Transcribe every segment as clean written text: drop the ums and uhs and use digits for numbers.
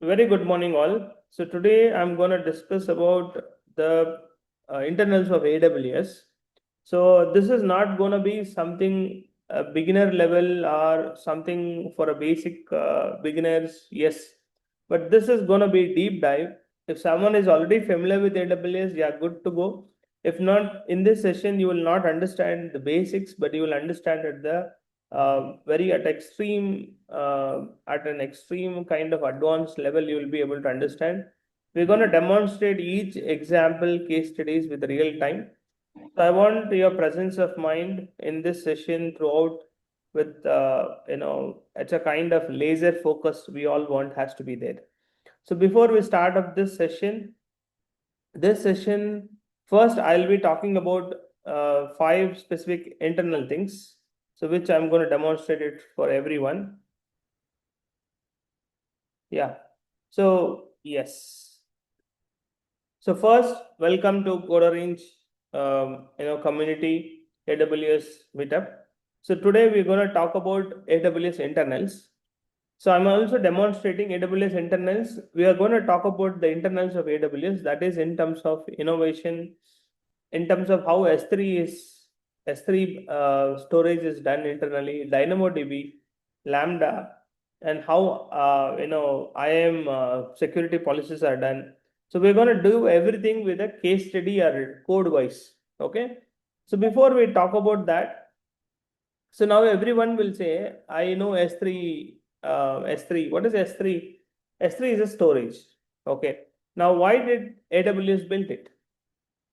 Very good morning, all. So today I'm going to discuss about the internals of AWS. So this is not going to be something beginner level or something for a basic beginners, yes, but this is going to be deep dive. If someone is already familiar with AWS, yeah, good to go. If not, in this session, you will not understand the basics, but you will understand at the very at an extreme kind of advanced level, you will be able to understand. We're going to demonstrate each example case studies with real time. So I want your presence of mind in this session throughout with, it's a kind of laser focus we all want has to be there. So before we start up this session, first I'll be talking about 5 specific internal things, so which I'm going to demonstrate it for everyone. Yeah. So yes. So first, welcome to Coderrange, community AWS meetup. So today we're going to talk about AWS internals. So I'm also demonstrating AWS internals. We are going to talk about the internals of AWS, that is in terms of innovation, in terms of how S3 storage is done internally, DynamoDB, Lambda, and how IAM security policies are done. So we're going to do everything with a case study or code wise. Okay. So before we talk about that, so now everyone will say, I know S3. S3. What is S3? S3 is a storage. Okay. Now, why did AWS build it?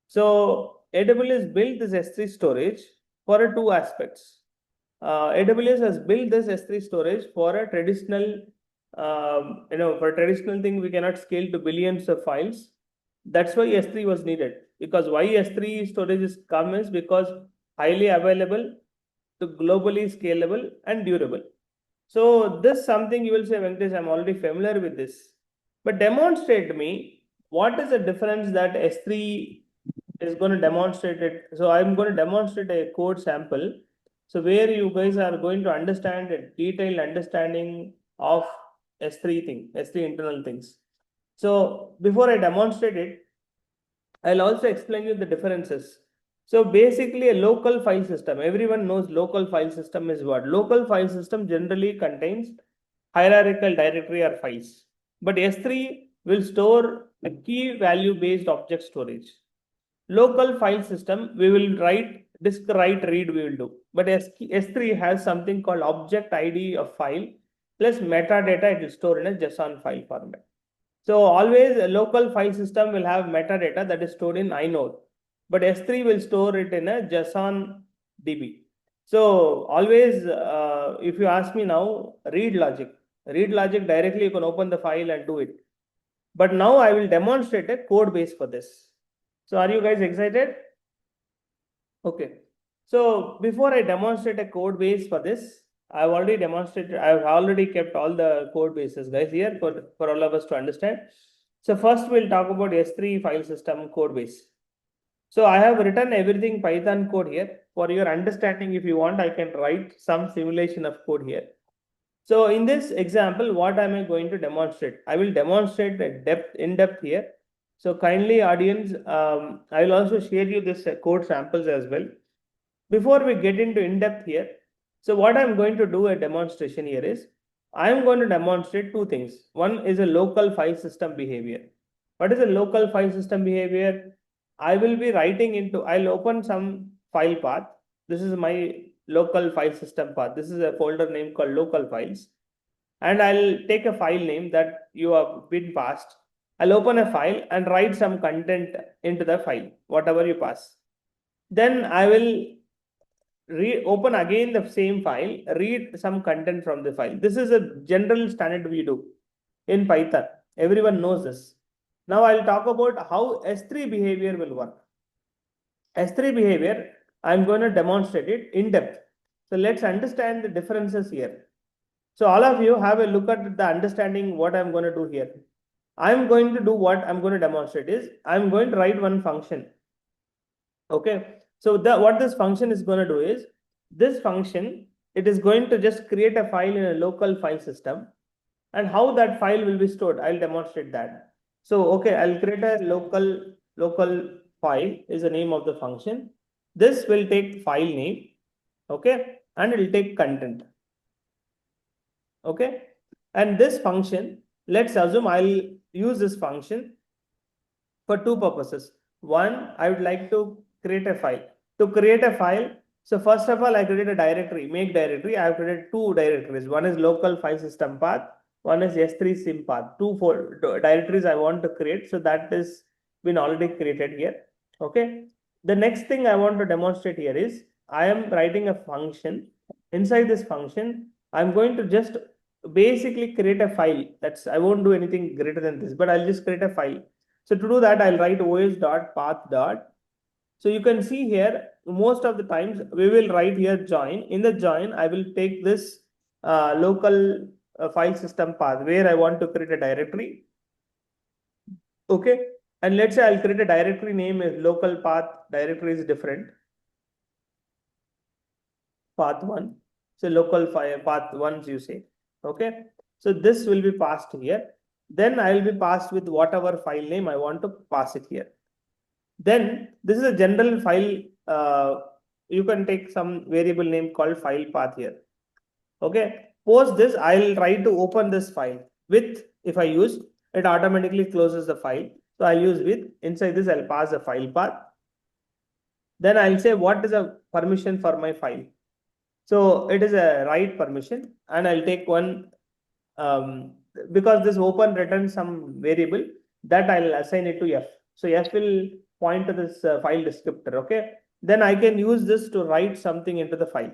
So AWS built this S3 storage for two aspects. AWS has built this S3 storage for a traditional, for a traditional thing, we cannot scale to billions of files. That's why S3 was needed. Because why S3 storage is come is because highly available, to globally scalable and durable. So this something you will say, Venkatesh, I'm already familiar with this. But demonstrate me what is the difference that S3 is going to demonstrate it. So I'm going to demonstrate a code sample. So where you guys are going to understand a detailed understanding of S3 thing, S3 internal things. So before I demonstrate it, I'll also explain you the differences. So basically a local file system, everyone knows local file system is what? Local file system generally contains hierarchical directory or files. But S3 will store a key value based object storage. Local file system, we will write, disk write, read we will do. But S3 has something called object ID of file plus metadata, it will store in a JSON file format. So always a local file system will have metadata that is stored in inode, but S3 will store it in a JSON DB. So always, if you ask me now, read logic directly, you can open the file and do it. But now I will demonstrate a code base for this. So are you guys excited? Okay. So before I demonstrate a code base for this, I've already kept all the code bases, guys, here for all of us to understand. So first we'll talk about S3 file system code base. So I have written everything Python code here. For your understanding, if you want, I can write some simulation of code here. So in this example, what am I going to demonstrate? I will demonstrate in depth here. So kindly audience, I will also share you this code samples as well. Before we get into in-depth here, so what I'm going to do a demonstration here is, I'm going to demonstrate two things. One is a local file system behavior. What is a local file system behavior? I will be writing into, I'll open some file path. This is my local file system path. This is a folder name called local files. And I'll take a file name that you have been passed. I'll open a file and write some content into the file, whatever you pass. Then I will open again the same file, read some content from the file. This is a general standard we do in Python. Everyone knows this. Now I'll talk about how S3 behavior will work. S3 behavior, I'm going to demonstrate it in depth. So let's understand the differences here. So all of you have a look at the understanding what I'm going to do here. I'm going to do what I'm going to demonstrate is, I'm going to write one function. Okay. So what this function is going to do is, this function, it is going to just create a file in a local file system. and how that file will be stored. I'll demonstrate that. So, okay, I'll create a local file is the name of the function. This will take file name, okay, and it will take content, okay. And this function, let's assume I'll use this function for two purposes. One, I would like to create a file. To create a file, so first of all, I create a directory, make directory. I have created two directories. One is local file system path, one is S3 sim path. Two directories I want to create. So that is been already created here. Okay. The next thing I want to demonstrate here is I am writing a function. Inside this function, I'm going to just basically create a file. That's I won't do anything greater than this, but I'll just create a file. So to do that, I'll write os.path. So you can see here, most of the times we will write here join. In the join, I will take this local file system path where I want to create a directory. Okay. And let's say I'll create a directory name is local path, directory is different. Path 1. So local file path 1, you say. Okay. So this will be passed here. Then I will be passed with whatever file name I want to pass it here. Then this is a general file. You can take some variable name called file path here. Okay. Post this, I'll try to open this file with, if I use, it automatically closes the file. So I'll use with, inside this, I'll pass the file path. Then I'll say what is a permission for my file. So it is a write permission, and I'll take one because this open returns some variable that I'll assign it to F. So F will point to this file descriptor. Okay. Then I can use this to write something into the file.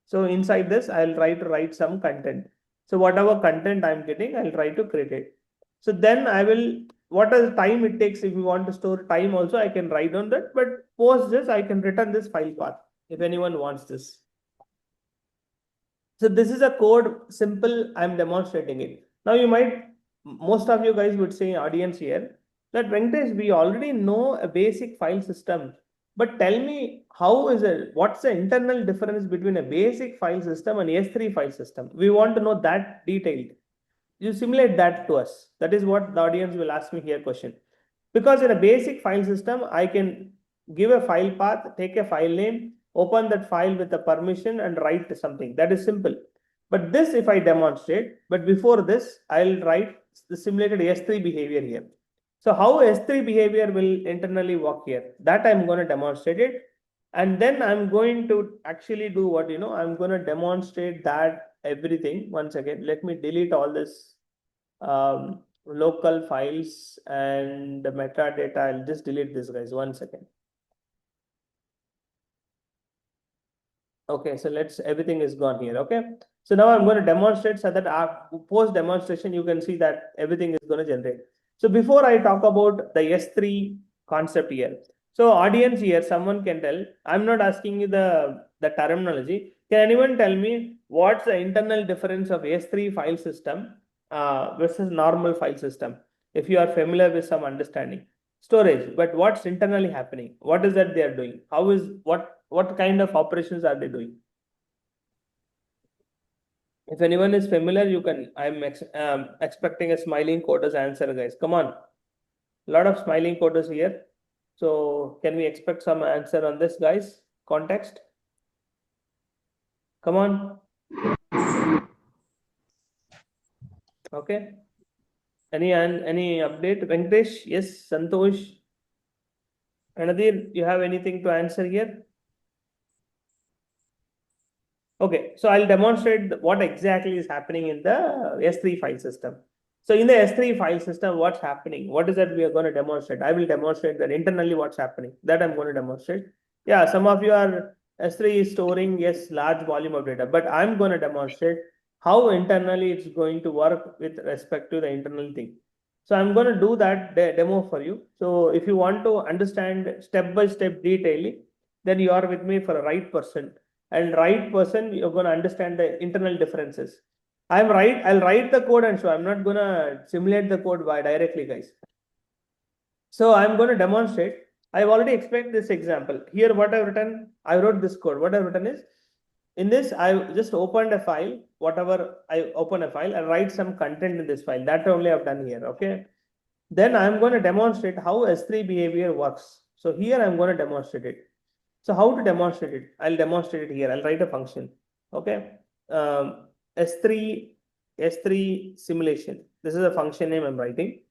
So inside this, I'll try to write some content. So whatever content I'm getting, I'll try to create it. So then I will, what is the time it takes if you want to store time also, I can write on that. But post this, I can return this file path if anyone wants this. So this is a code, simple, I'm demonstrating it. Now you might, most of you guys would say, audience here, that Venkatesh, we already know a basic file system, but tell me how is it, what's the internal difference between a basic file system and S3 file system? We want to know that detailed. You simulate that to us. That is what the audience will ask me here question. Because in a basic file system, I can give a file path, take a file name, open that file with a permission and write something. That is simple. But this, if I demonstrate, but before this, I'll write the simulated S3 behavior here. So how S3 behavior will internally work here, that I'm going to demonstrate it. And then I'm going to actually do what, I'm going to demonstrate that everything. Once again, let me delete all this local files and the metadata. I'll just delete this, guys. 1 second. Okay, so everything is gone here. Okay, so now I'm going to demonstrate so that post demonstration, you can see that everything is going to generate. So before I talk about the S3 concept here, so audience here, someone can tell, I'm not asking you the terminology. Can anyone tell me what's the internal difference of S3 file system versus normal file system? If you are familiar with some understanding. Storage, but what's internally happening? What is that they are doing? What kind of operations are they doing? If anyone is familiar, you can. I'm expecting a smiling coders answer, guys. Come on, a lot of smiling coders here. So can we expect some answer on this, guys? Context. Come on. Okay. Any update? Venkatesh? Yes. Santosh? Anadir, you have anything to answer here? Okay, so I'll demonstrate what exactly is happening in the S3 file system. So in the S3 file system, what's happening? What is that we are going to demonstrate? I will demonstrate that internally what's happening. That I'm going to demonstrate. Yeah, some of you are S3 is storing, yes, large volume of data, but I'm going to demonstrate how internally it's going to work with respect to the internal thing. So I'm going to do that demo for you. So if you want to understand step-by-step detailing, then you are with me for a right person. And right person, you're going to understand the internal differences. I'll write the code and show. I'm not going to simulate the code by directly, guys. So I'm going to demonstrate. I've already explained this example. Here, what I've written, I wrote this code. What I've written is, in this, I just opened a file whatever I open a file, I write some content in this file. That only I've done here. Okay. Then I'm going to demonstrate how S3 behavior works. So here I'm going to demonstrate it. So how to demonstrate it? I'll demonstrate it here. I'll write a function. Okay. S3 simulation. This is a function name I'm writing.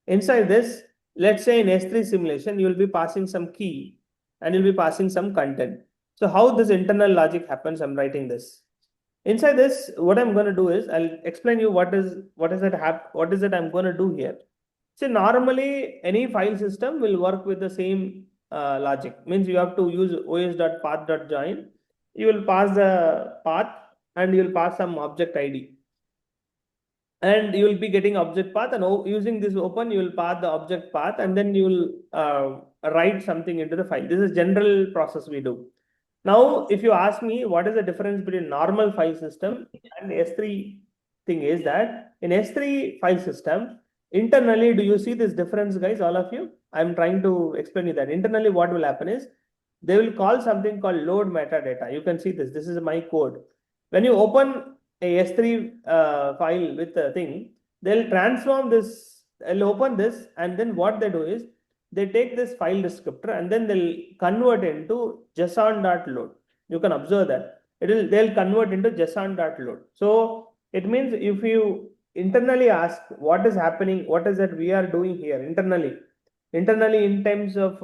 Inside this, let's say in S3 simulation, you will be passing some key and you'll be passing some content. So how this internal logic happens, I'm writing this. Inside this, what I'm going to do is I'll explain you what is it I'm going to do here. See, normally any file system will work with the same logic. Means you have to use os.path.join. You will pass the path and you will pass some object ID. And you will be getting object path, and using this open, you will pass the object path, and then you will write something into the file. This is general process we do. Now, if you ask me what is the difference between normal file system and S3 thing, is that in S3 file system, internally, do you see this difference, guys, all of you? I'm trying to explain you that. Internally, what will happen is they will call something called load metadata. You can see this. This is my code. When you open a S3 file with a thing, they'll transform this, they'll open this, and then what they do is they take this file descriptor and then they'll convert into json.load. You can observe that they'll convert into json.load. So it means if you internally ask what is happening, what is that we are doing here internally in terms of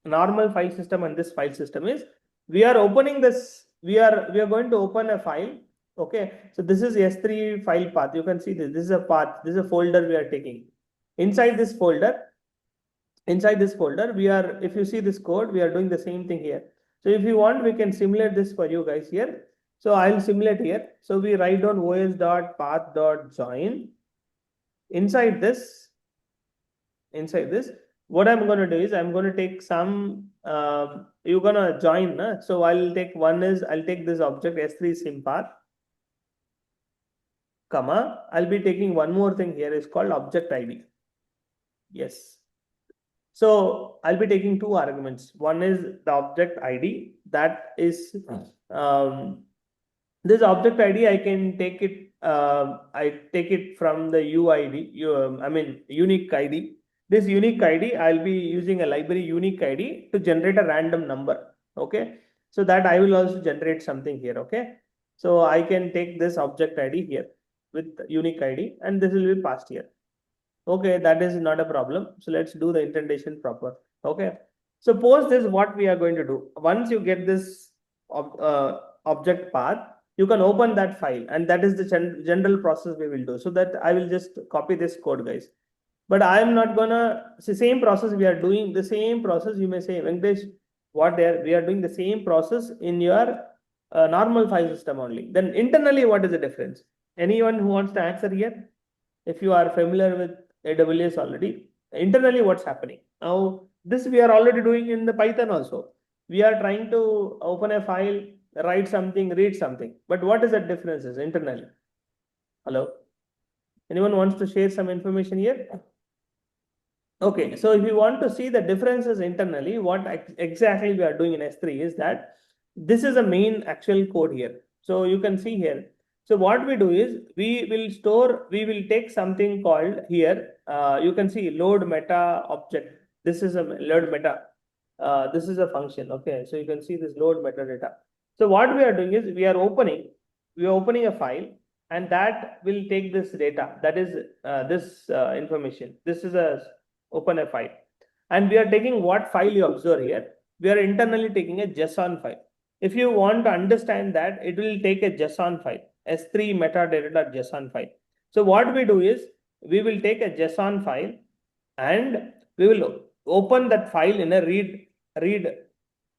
normal file system and this file system is we are opening this, we are going to open a file. Okay, so this is S3 file path. You can see this. This is a path. This is a folder we are taking. Inside this folder, we are, if you see this code, we are doing the same thing here. So if you want, we can simulate this for you guys here. So I'll simulate here. So we write down os.path.join. Inside this, what I'm going to do is I'm going to take some, you're going to join. So I'll take this object S3 sim path, comma, I'll be taking one more thing here is called object ID. Yes. So I'll be taking two arguments. One is the object ID, that is this object ID. I can take it. I take it from the UID. Unique ID. This unique ID, I'll be using a library unique ID to generate a random number. Okay. So that I will also generate something here. Okay. So I can take this object ID here with unique ID, and this will be passed here. Okay, that is not a problem. So let's do the indentation proper. Okay. Suppose this is what we are going to do. Once you get this object path, you can open that file, and that is the general process we will do. So that I will just copy this code, guys. But I am not gonna see same process we are doing. The same process, you may say, Venkatesh, we are doing the same process in your normal file system only. Then internally, what is the difference? Anyone who wants to answer here? If you are familiar with AWS already, internally what's happening? Now, this we are already doing in the Python also. We are trying to open a file, write something, read something. But what is the differences internally? Hello? Anyone wants to share some information here? Okay, so if you want to see the differences internally, what exactly we are doing in S3 is that this is a main actual code here. So you can see here. So what we do is we will take something called here. You can see load meta object. This is a load meta. This is a function. Okay, so you can see this load metadata. So what we are doing is we are opening a file, and that will take this data. That is this information. This is open a file, and we are taking what file you observe here. We are internally taking a JSON file. If you want to understand that, it will take a JSON file. S3 metadata.json file. So what we do is we will take a JSON file and we will open that file in a read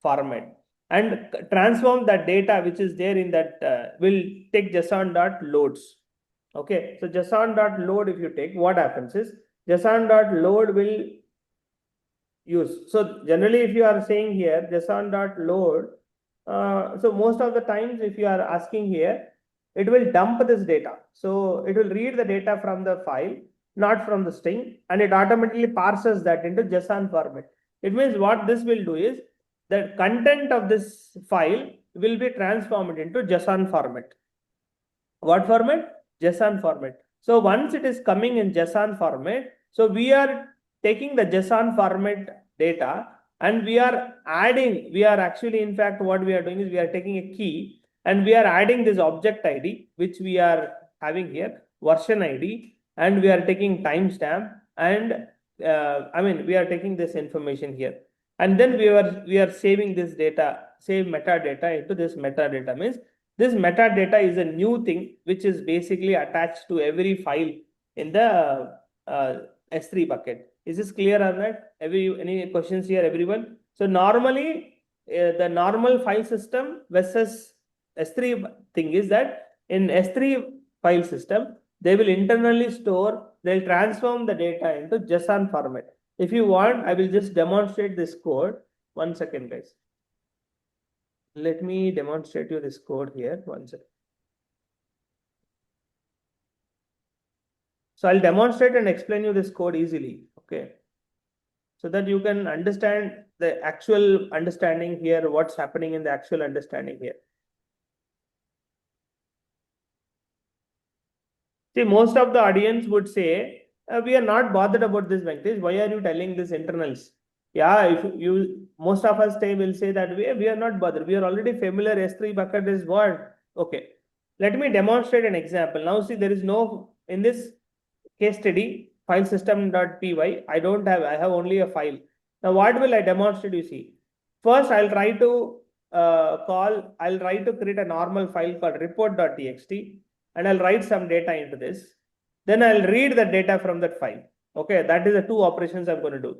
format and transform that data which is there in that will take JSON.loads. Okay, so JSON.load, if you take, what happens is JSON.load will use. So generally, if you are saying here JSON.load, so most of the times if you are asking here, it will dump this data. So it will read the data from the file, not from the string, and it automatically parses that into JSON format. It means what this will do is the content of this file will be transformed into JSON format. What format? JSON format. So once it is coming in JSON format, so we are taking the JSON format data and we are actually, in fact, what we are doing is we are taking a key and we are adding this object ID, which we are having here, version ID, and we are taking timestamp, and we are taking this information here. And then we are saving this data, save metadata into this metadata. Means this metadata is a new thing which is basically attached to every file in the S3 bucket. Is this clear on that? Any questions here, everyone? So normally the normal file system versus S3 thing is that in S3 file system, they will internally store, they'll transform the data into JSON format. If you want, I will just demonstrate this code. 1 second, guys. Let me demonstrate you this code here. 1 second. So I'll demonstrate and explain you this code easily. Okay. So that you can understand the actual understanding here, what's happening in the actual understanding here. See, most of the audience would say, we are not bothered about this, Venkatesh. Why are you telling this internals? Yeah, if you, most of us will say that we are not bothered. We are already familiar. S3 bucket is what? Okay. Let me demonstrate an example. Now, see, there is no, in this case study, file system.py, I have only a file. Now, what will I demonstrate? You see, first I'll try to create a normal file called report.txt, and I'll write some data into this. Then I'll read the data from that file. Okay, that is the two operations I'm going to do.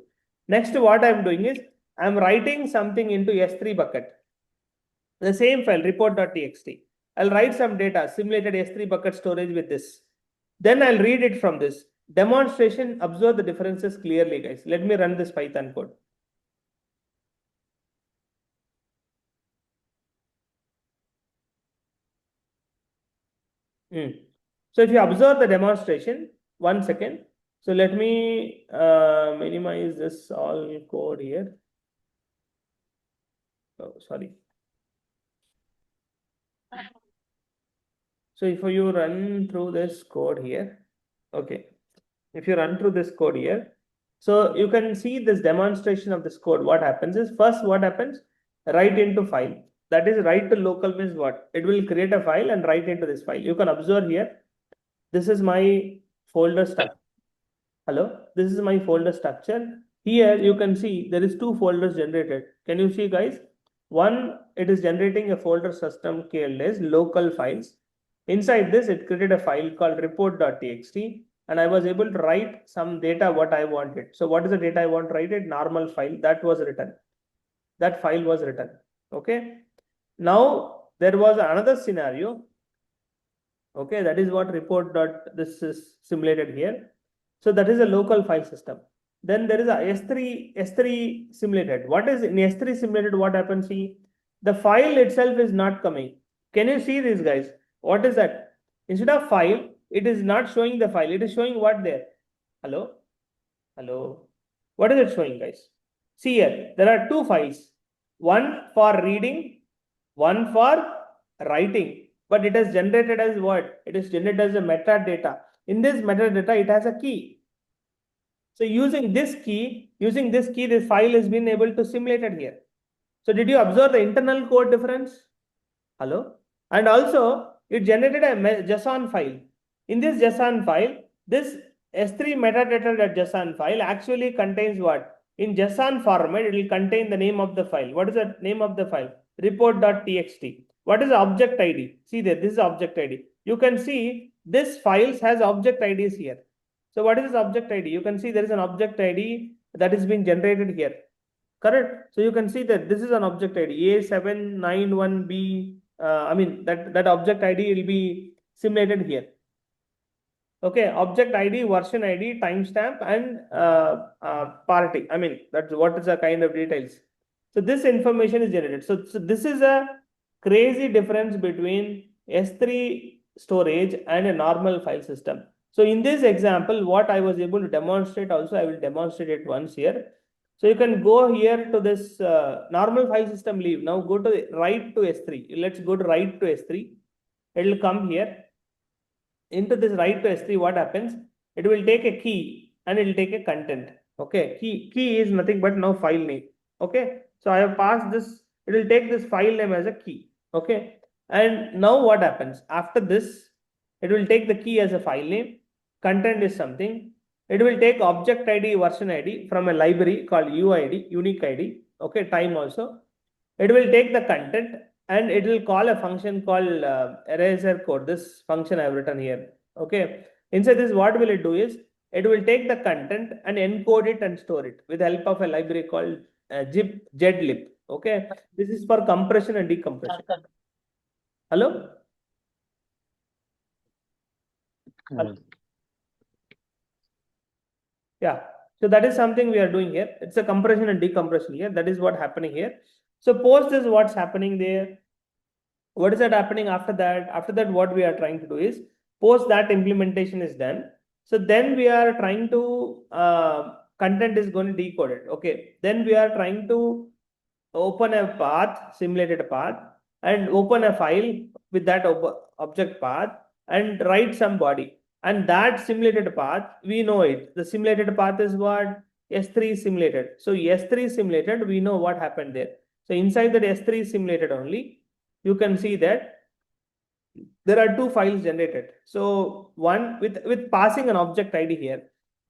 Next, what I'm doing is I'm writing something into S3 bucket. The same file, report.txt. I'll write some data, simulated S3 bucket storage with this. Then I'll read it from this. Demonstration, observe the differences clearly, guys. Let me run this Python code. So if you observe the demonstration, 1 second. So let me minimize this all code here. Oh, sorry. So if you run through this code here, okay. If you run through this code here, so you can see this demonstration of this code. What happens is, first what happens? Write into file. That is, write to local means what? It will create a file and write into this file. You can observe here. This is my folder structure. Hello, this is my folder structure. Here you can see there is two folders generated. Can you see, guys? One, it is generating a folder system called as local files. Inside this, it created a file called report.txt, and I was able to write some data what I wanted. So what is the data I want to write? It normal file that was written. That file was written. Okay. Now there was another scenario. Okay, that is what this is simulated here. So that is a local file system. Then there is a S3 simulated. What is in S3 simulated? What happens? See, the file itself is not coming. Can you see this, guys? What is that? Instead of file, it is not showing the file. It is showing what there? Hello? Hello? What is it showing, guys? See here, there are two files. One for reading, one for writing. But it is generated as what? It is generated as a metadata. In this metadata, it has a key. So using this key, this file has been able to simulate it here. So did you observe the internal code difference? Hello? And also, it generated a JSON file. In this JSON file, this S3 metadata.json file actually contains what? In JSON format, it will contain the name of the file. What is the name of the file? Report.txt. What is the object ID? See there, this is object ID. You can see this files has object IDs here. So what is this object ID? You can see there is an object ID that is being generated here. Correct? So you can see that this is an object ID A791B. That object ID will be simulated here. Okay, object ID, version ID, timestamp, and party. That's what is the kind of details. So this information is generated. So this is a crazy difference between S3 storage and a normal file system. So in this example, what I was able to demonstrate also, I will demonstrate it once here. So you can go here to this normal file system, leave. Now go to write to S3. Let's go to write to S3. It will come here. into this write to S3, what happens? It will take a key and it will take a content. Okay, key is nothing but now file name. Okay, so I have passed this, it will take this file name as a key. Okay, and now what happens? After this, it will take the key as a file name, content is something. It will take object ID, version ID from a library called UID, unique ID. Okay, time also. It will take the content and it will call a function called eraser code. This function I have written here. Okay. Inside this, what will it do is it will take the content and encode it and store it with the help of a library called zlib. Okay. This is for compression and decompression. Hello? Hello? Yeah. So that is something we are doing here. It's a compression and decompression here. That is what happening here. So post is what's happening there. What is that happening after that? After that, what we are trying to do is post that implementation is done. So then we are trying to content is going to decode it. Okay. Then we are trying to open a path, simulated path, and open a file with that object path and write some body. And that simulated path, we know it. The simulated path is what? S3 simulated. So S3 simulated, we know what happened there. So inside that S3 simulated only, you can see that there are two files generated. So one with passing an object ID here,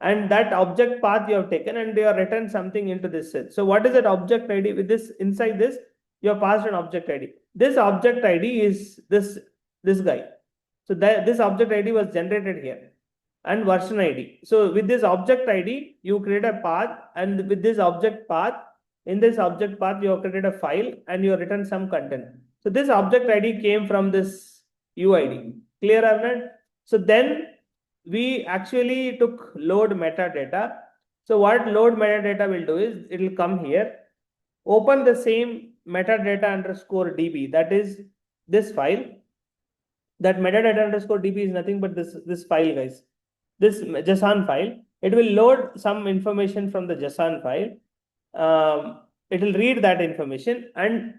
and that object path you have taken and you have written something into this set. So what is that object ID? With this inside this, you have passed an object ID. This object ID is this guy. So that this object ID was generated here and version ID. So with this object ID, you create a path, and with this object path, in this object path, you have created a file and you have written some content. So this object ID came from this UID. Clear or not? So then we actually took load metadata. So what load metadata will do is it will come here, open the same metadata underscore DB, that is this file. That metadata underscore DB is nothing but this file, guys. This JSON file. It will load some information from the JSON file. It will read that information and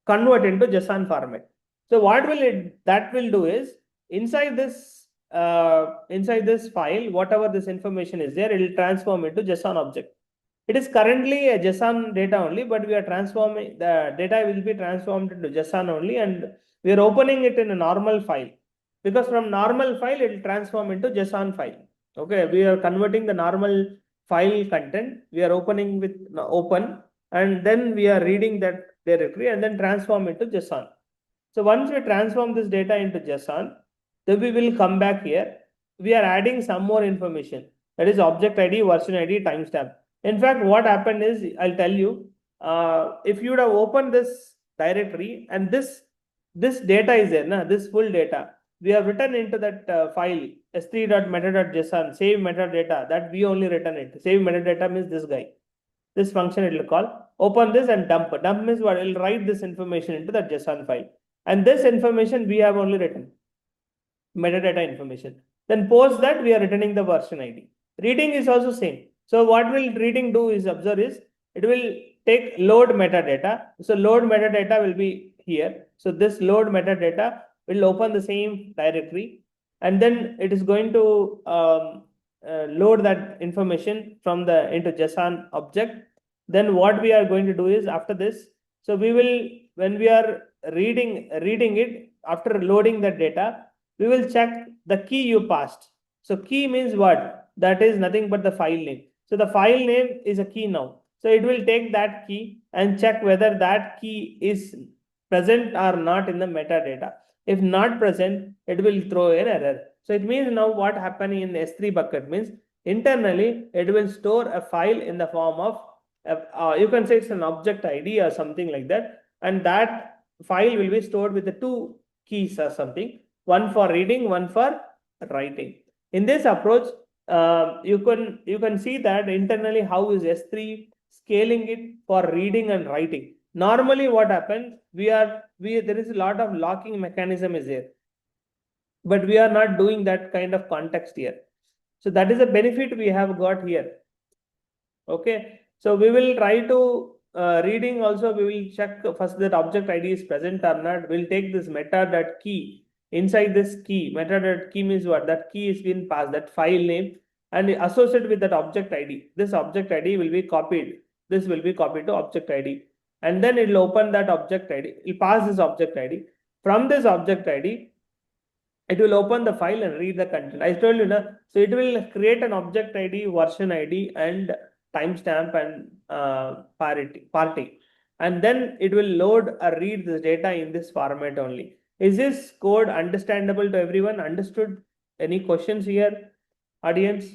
convert into JSON format. So what will that will do is inside this file, whatever this information is there, it will transform into JSON object. It is currently a JSON data only, but we are transforming the data will be transformed into JSON only, and we are opening it in a normal file, because from normal file it will transform into JSON file. Okay, we are converting the normal file content, we are opening with open, and then we are reading that directory and then transform into JSON. So once we transform this data into JSON, then we will come back here. We are adding some more information, that is object ID, version ID, timestamp. In fact, what happened is, I'll tell you, if you would have opened this directory and this data is there, this full data, we have written into that file s3.meta.json, save metadata, that we only written it. Save metadata means this guy. This function it will call. Open this and dump. Dump means what? It will write this information into that JSON file. And this information we have only written. Metadata information. Then post that we are returning the version ID. Reading is also same. So what will reading do is, observe is, it will take load metadata. So load metadata will be here. So this load metadata will open the same directory, and then it is going to load that information from the into JSON object. Then what we are going to do is, after this, so we will, when we are reading it, after loading the data, we will check the key you passed. So key means what? That is nothing but the file name. So the file name is a key now. So it will take that key and check whether that key is present or not in the metadata. If not present, it will throw an error. So it means now what happening in S3 bucket means internally it will store a file in the form of you can say it's an object ID or something like that, and that file will be stored with the two keys or something, one for reading, one for writing. In this approach, you can see that internally how is S3 scaling it for reading and writing. Normally what happens, there is a lot of locking mechanism is there, but we are not doing that kind of context here. So that is a benefit we have got here. Okay, so we will try to reading also, we will check first that object ID is present or not. We'll take this meta.key inside this key, metadata key means what? That key is been passed, that file name, and associated with that object ID. This object ID will be copied. This will be copied to object ID. And then it will open that object ID. It will pass this object ID. From this object ID, it will open the file and read the content. I told you, so it will create an object ID, version ID, and timestamp and party. And then it will load or read this data in this format only. Is this code understandable to everyone? Understood? Any questions here, audience?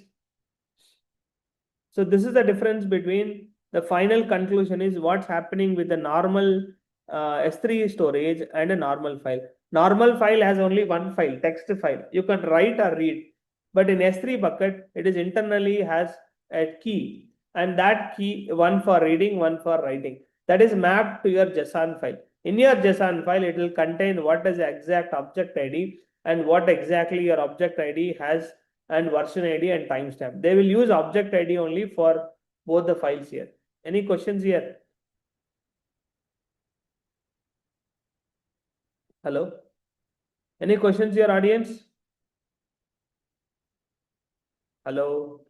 So this is the difference between the final conclusion is what's happening with the normal S3 storage and a normal file. Normal file has only one file, text file. You can write or read. But in S3 bucket, it is internally has a key. And that key, one for reading, one for writing. That is mapped to your JSON file. In your JSON file, it will contain what is the exact object ID and what exactly your object ID has and version ID and timestamp. They will use object ID only for both the files here. Any questions here? Hello? Any questions here, audience? Hello?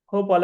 Hope all of